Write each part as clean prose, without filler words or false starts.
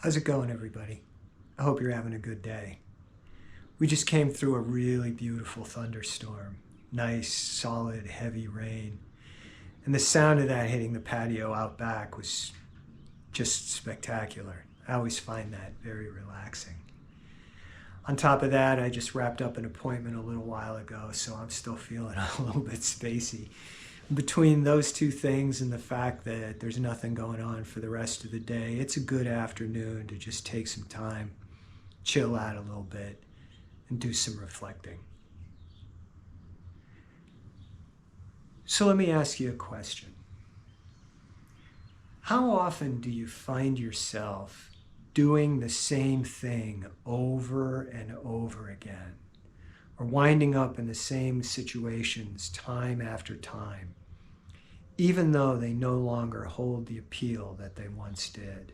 How's it going, everybody? I hope you're having a good day. We just came through a really beautiful thunderstorm. Nice, solid, heavy rain. And the sound of that hitting the patio out back was just spectacular. I always find that very relaxing. On top of that, I just wrapped up an appointment a little while ago, so I'm still feeling a little bit spacey. Between those two things and the fact that there's nothing going on for the rest of the day, it's a good afternoon to just take some time, chill out a little bit, and do some reflecting. So let me ask you a question. How often do you find yourself doing the same thing over and over again, or winding up in the same situations time after time, even though they no longer hold the appeal that they once did?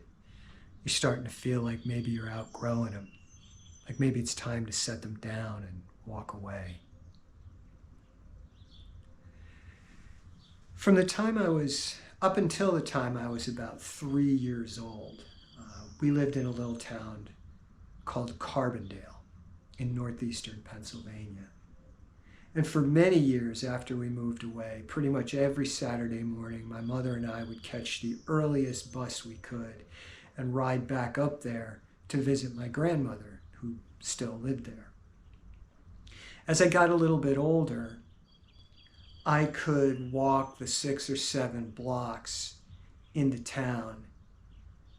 You're starting to feel like maybe you're outgrowing them, like maybe it's time to set them down and walk away. Up until the time I was about 3 years old, we lived in a little town called Carbondale in northeastern Pennsylvania. And for many years after we moved away, pretty much every Saturday morning, my mother and I would catch the earliest bus we could and ride back up there to visit my grandmother, who still lived there. As I got a little bit older, I could walk the 6 or 7 blocks into town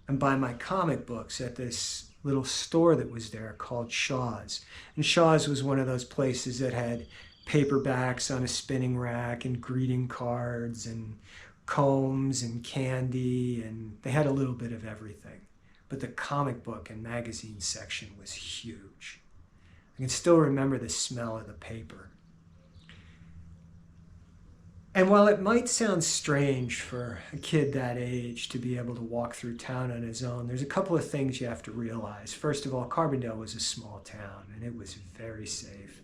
and buy my comic books at this little store that was there called Shaw's. And Shaw's was one of those places that had paperbacks on a spinning rack and greeting cards and combs and candy, and they had a little bit of everything. But the comic book and magazine section was huge. I can still remember the smell of the paper. And while it might sound strange for a kid that age to be able to walk through town on his own, there's a couple of things you have to realize. First of all, Carbondale was a small town, and it was very safe.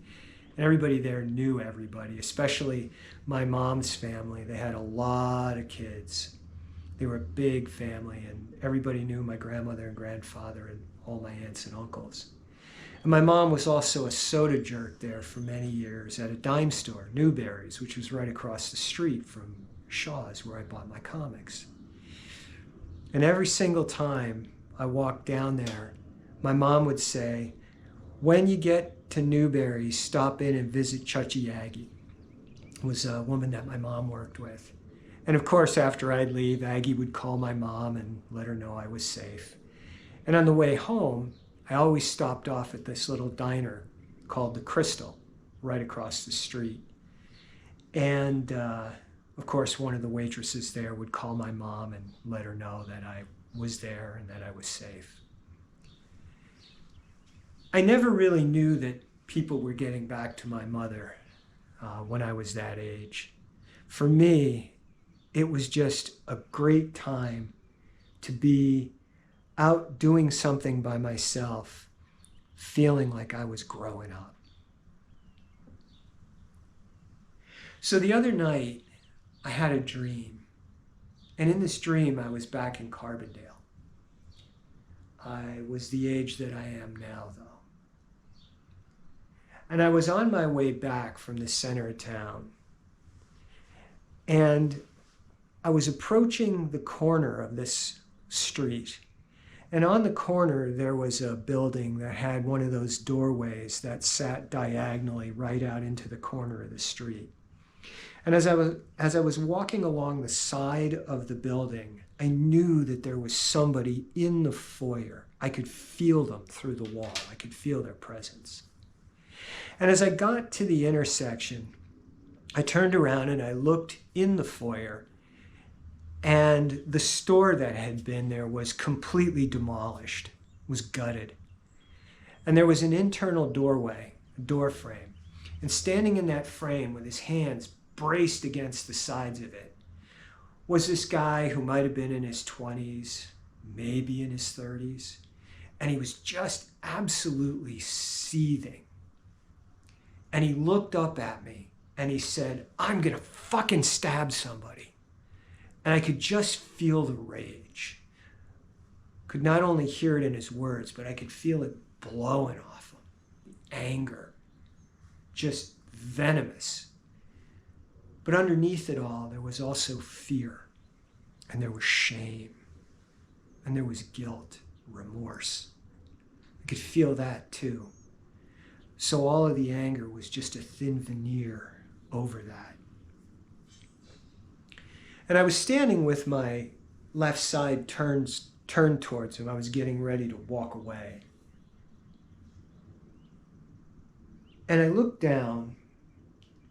And everybody there knew everybody, especially my mom's family. They had a lot of kids. They were a big family, and everybody knew my grandmother and grandfather and all my aunts and uncles. And my mom was also a soda jerk there for many years at a dime store, Newberry's, which was right across the street from Shaw's, where I bought my comics. And every single time I walked down there, my mom would say, "When you get to Newberry's, stop in and visit Chuchi Aggie." It was a woman that my mom worked with. And of course, after I'd leave, Aggie would call my mom and let her know I was safe. And on the way home, I always stopped off at this little diner called the Crystal, right across the street. And of course, one of the waitresses there would call my mom and let her know that I was there and that I was safe. I never really knew that people were getting back to my mother when I was that age. For me, it was just a great time to be out doing something by myself, feeling like I was growing up. So the other night, I had a dream. And in this dream, I was back in Carbondale. I was the age that I am now, though. And I was on my way back from the center of town. And I was approaching the corner of this street. And on the corner, there was a building that had one of those doorways that sat diagonally right out into the corner of the street. And as I was walking along the side of the building, I knew that there was somebody in the foyer. I could feel them through the wall. I could feel their presence. And as I got to the intersection, I turned around and I looked in the foyer, and the store that had been there was completely demolished, was gutted. And there was an internal doorway, a door frame. And standing in that frame with his hands braced against the sides of it was this guy who might have been in his 20s, maybe in his 30s. And he was just absolutely seething. And he looked up at me and he said, "I'm gonna fucking stab somebody." And I could just feel the rage. could not only hear it in his words, but I could feel it blowing off him. Anger, just venomous. But underneath it all, there was also fear, and there was shame, and there was guilt, remorse. I could feel that too. So all of the anger was just a thin veneer over that. And I was standing with my left side turned towards him. I was getting ready to walk away. And I looked down,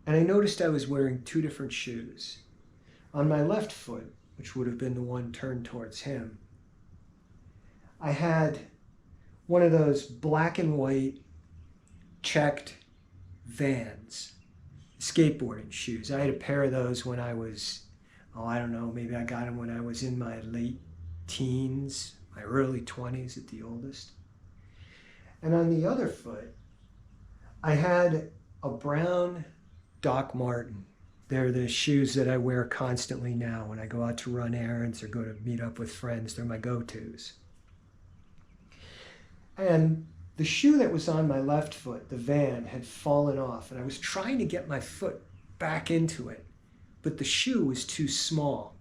and I noticed I was wearing two different shoes. On my left foot, which would have been the one turned towards him, I had one of those black and white checked Vans, skateboarding shoes. I had a pair of those when I was, I don't know, maybe I got them when I was in my late teens, my early 20s at the oldest. And on the other foot, I had a brown Doc Marten. They're the shoes that I wear constantly now when I go out to run errands or go to meet up with friends. They're my go-tos. And the shoe that was on my left foot, the Van, had fallen off, and I was trying to get my foot back into it, but the shoe was too small,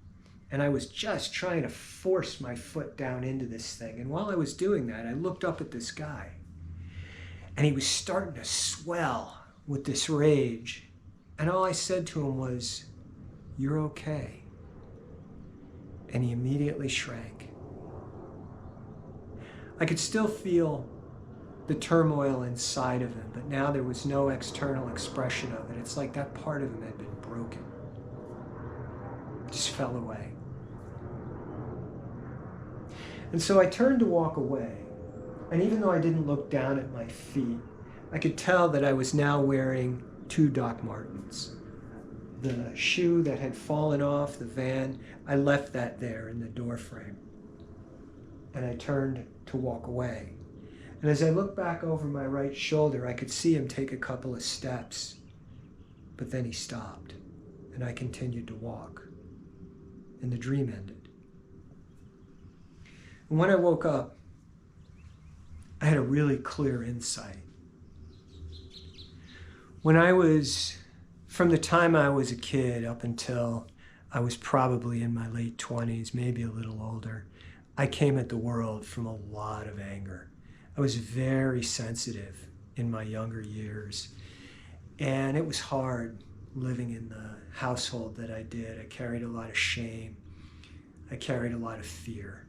and I was just trying to force my foot down into this thing. And while I was doing that, I looked up at this guy, and he was starting to swell with this rage, and all I said to him was, "You're okay." And he immediately shrank. I could still feel the turmoil inside of him, but now there was no external expression of it. It's like that part of him had been broken. It just fell away. And so I turned to walk away, and even though I didn't look down at my feet, I could tell that I was now wearing two Doc Martens. The shoe that had fallen off, the Van, I left that there in the door frame. And I turned to walk away. And as I looked back over my right shoulder, I could see him take a couple of steps. But then he stopped, and I continued to walk. And the dream ended. And when I woke up, I had a really clear insight. From the time I was a kid up until I was probably in my late 20s, maybe a little older, I came at the world from a lot of anger. I was very sensitive in my younger years, and it was hard living in the household that I did. I carried a lot of shame. I carried a lot of fear.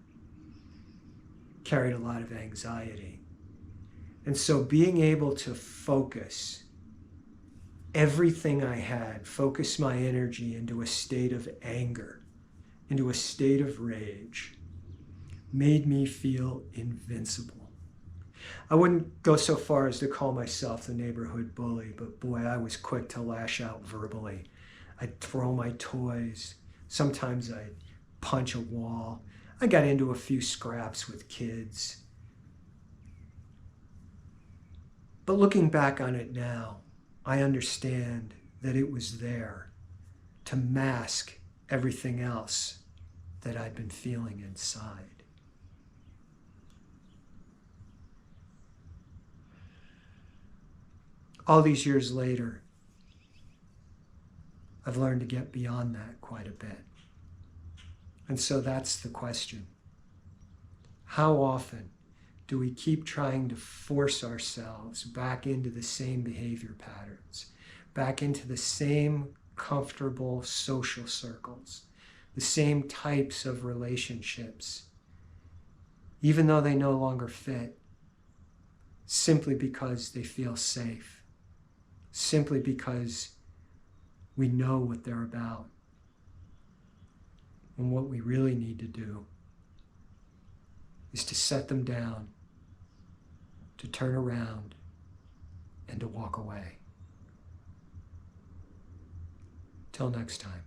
Carried a lot of anxiety. And so being able to focus everything I had, focus my energy into a state of anger, into a state of rage, made me feel invincible. I wouldn't go so far as to call myself the neighborhood bully, but boy, I was quick to lash out verbally. I'd throw my toys. Sometimes I'd punch a wall. I got into a few scraps with kids. But looking back on it now, I understand that it was there to mask everything else that I'd been feeling inside. All these years later, I've learned to get beyond that quite a bit. And so that's the question. How often do we keep trying to force ourselves back into the same behavior patterns, back into the same comfortable social circles, the same types of relationships, even though they no longer fit, simply because they feel safe, simply because we know what they're about? And what we really need to do is to set them down, to turn around, and to walk away. Till next time.